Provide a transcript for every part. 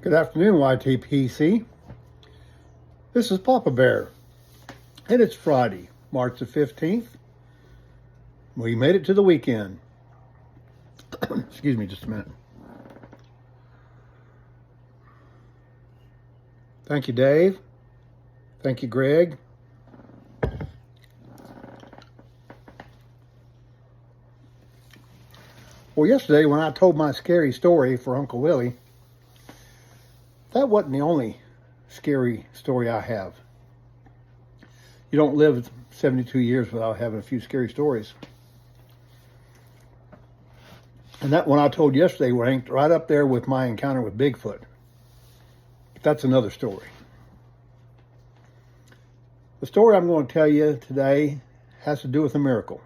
Good afternoon, YTPC. This is Papa Bear, and it's Friday, March the 15th. We made it to the weekend. Excuse me just a minute. Thank you, Dave. Thank you, Greg. Well, yesterday when I told my scary story for Uncle Willie, that wasn't the only scary story I have. You don't live 72 years without having a few scary stories. And that one I told yesterday ranked right up there with my encounter with Bigfoot. But that's another story. The story I'm going to tell you today has to do with a miracle.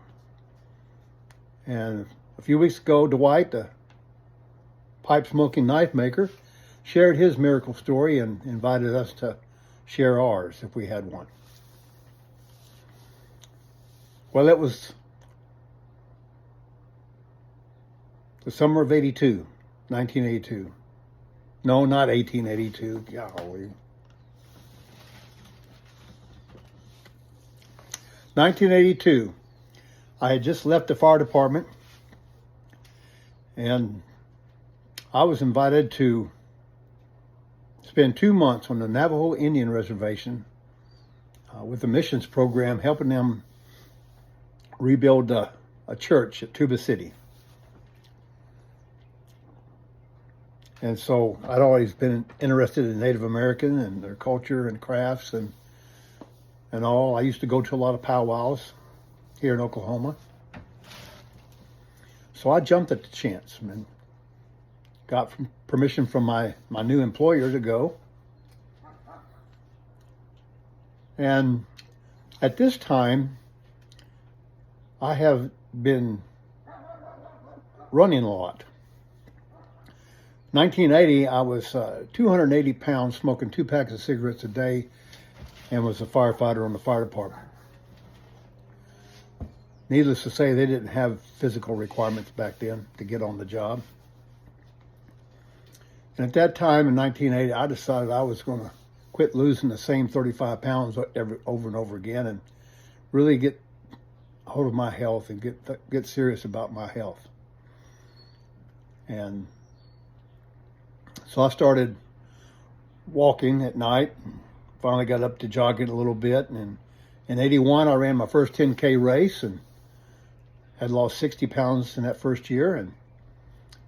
And a few weeks ago, Dwight, the pipe-smoking knife maker, shared his miracle story and invited us to share ours if we had one. Well, it was the summer of 1982. No, not 1882. Golly. 1982. I had just left the fire department, and I was invited to spend 2 months on the Navajo Indian Reservation with the missions program, helping them rebuild a church at Tuba City. And so I'd always been interested in Native American and their culture and crafts and all. I used to go to a lot of powwows here in Oklahoma. So I jumped at the chance and got permission from my new employer to go. And at this time, I have been running a lot. 1980, I was 280 pounds, smoking 2 packs of cigarettes a day, and was a firefighter on the fire department. Needless to say, they didn't have physical requirements back then to get on the job. And at that time in 1980, I decided I was going to quit losing the same 35 pounds over and over again and really get hold of my health and get serious about my health. And so I started walking at night, finally got up to jogging a little bit. And in 81, I ran my first 10K race and had lost 60 pounds in that first year. And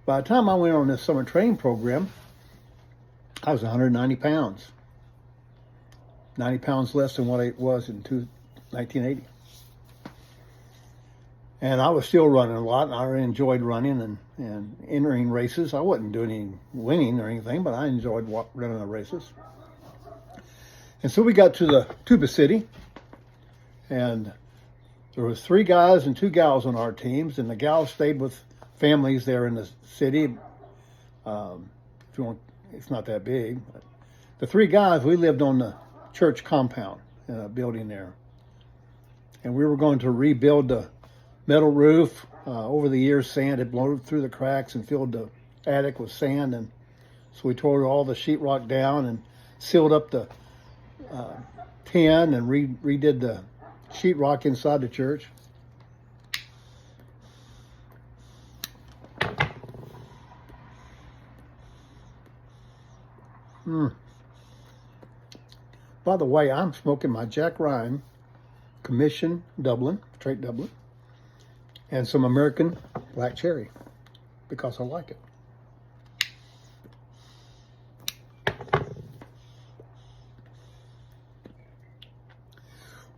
by the time I went on this summer training program, I was 190 pounds. 90 pounds less than what I was in 1980. And I was still running a lot, and I really enjoyed running and entering races. I wasn't doing any winning or anything, but I enjoyed running the races. And so we got to the Tuba City, and there was 3 guys and 2 gals on our teams, and the gals stayed with families there in the city. If you want, it's not that big. But the 3 guys, we lived on the church compound in a building there, and we were going to rebuild the metal roof. Over the years, sand had blown through the cracks and filled the attic with sand, and so we tore all the sheetrock down and sealed up the tin and redid the sheetrock inside the church. By the way, I'm smoking my Jack Ryan Commission Dublin, straight Dublin, and some American Black Cherry because I like it.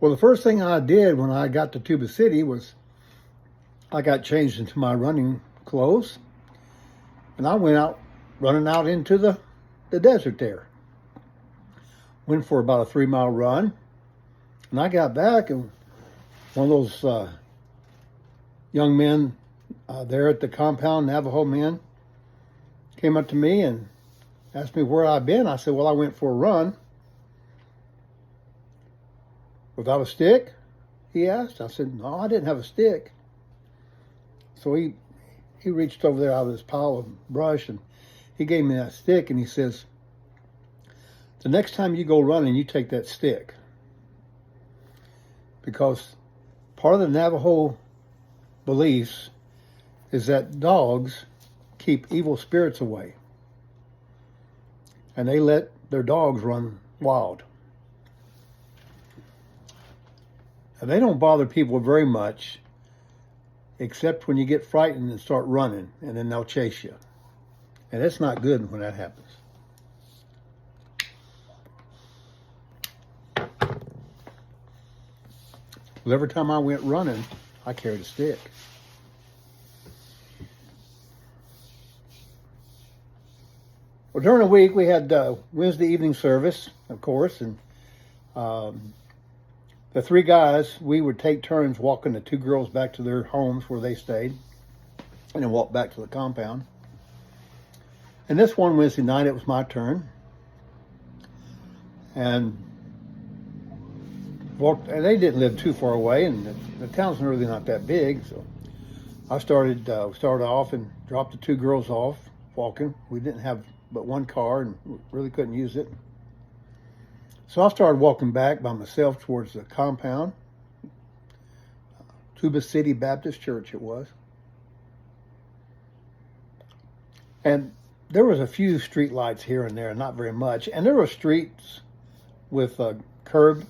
Well, the first thing I did when I got to Tuba City was I got changed into my running clothes, and I went out running out into the desert there. Went for about a 3-mile run, and I got back, and one of those young men there at the compound, Navajo men, came up to me and asked me where I'd been. I said, well, I went for a run. Without a stick? He asked. I said, no, I didn't have a stick. So he reached over there out of this pile of brush and he gave me that stick and he says, the next time you go running, you take that stick. Because part of the Navajo beliefs is that dogs keep evil spirits away. And they let their dogs run wild. And they don't bother people very much, except when you get frightened and start running, and then they'll chase you. And it's not good when that happens. Well, every time I went running, I carried a stick. Well, during the week, we had Wednesday evening service, of course, and the three guys, we would take turns walking the two girls back to their homes where they stayed, and then walk back to the compound. And this one Wednesday night, it was my turn. And they didn't live too far away, and the town's really not that big. So I started off and dropped the two girls off walking. We didn't have but one car and really couldn't use it. So I started walking back by myself towards the compound. Tuba City Baptist Church it was. And there was a few street lights here and there, not very much. And there were streets with a curb.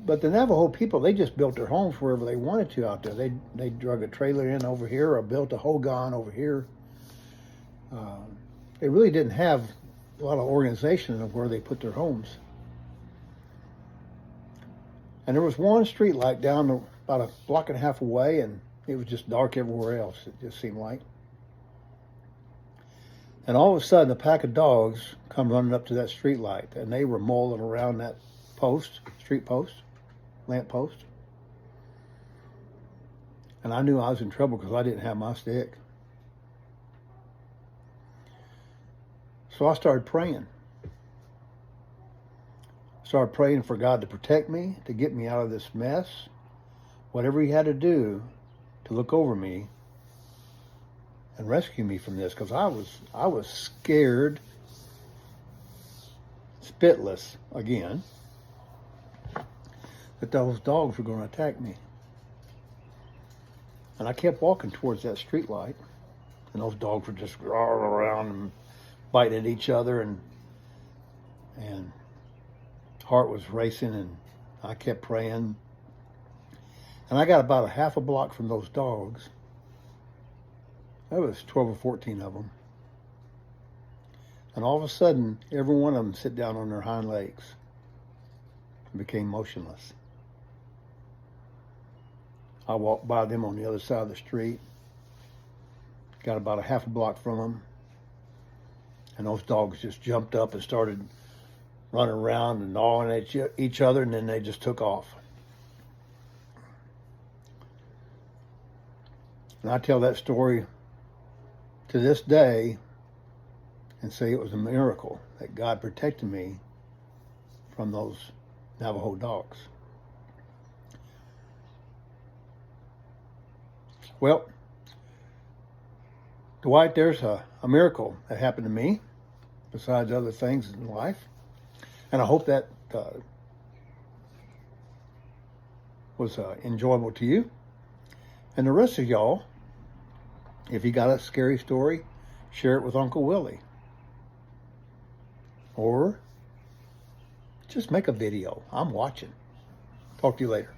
But the Navajo people, they just built their homes wherever they wanted to out there. They drug a trailer in over here or built a hogan over here. They really didn't have a lot of organization of where they put their homes. And there was one street light down about a block and a half away, and it was just dark everywhere else, it just seemed like. And all of a sudden, a pack of dogs come running up to that street light, and they were mulling around that street post, lamp post. And I knew I was in trouble because I didn't have my stick. So I started praying. Started praying for God to protect me, to get me out of this mess, whatever he had to do to look over me and rescue me from this, because I was scared, spitless again, that those dogs were going to attack me. And I kept walking towards that street light, and those dogs were just roaring around and biting at each other, and heart was racing, and I kept praying. And I got about a half a block from those dogs. There was 12 or 14 of them. And all of a sudden, every one of them sit down on their hind legs and became motionless. I walked by them on the other side of the street, got about a half a block from them, and those dogs just jumped up and started running around and gnawing at each other, and then they just took off. And I tell that story to this day and say it was a miracle that God protected me from those Navajo dogs. Well, Dwight, there's a miracle that happened to me besides other things in life. And I hope that was enjoyable to you. And the rest of y'all, if you got a scary story, share it with Uncle Willie. Or just make a video. I'm watching. Talk to you later.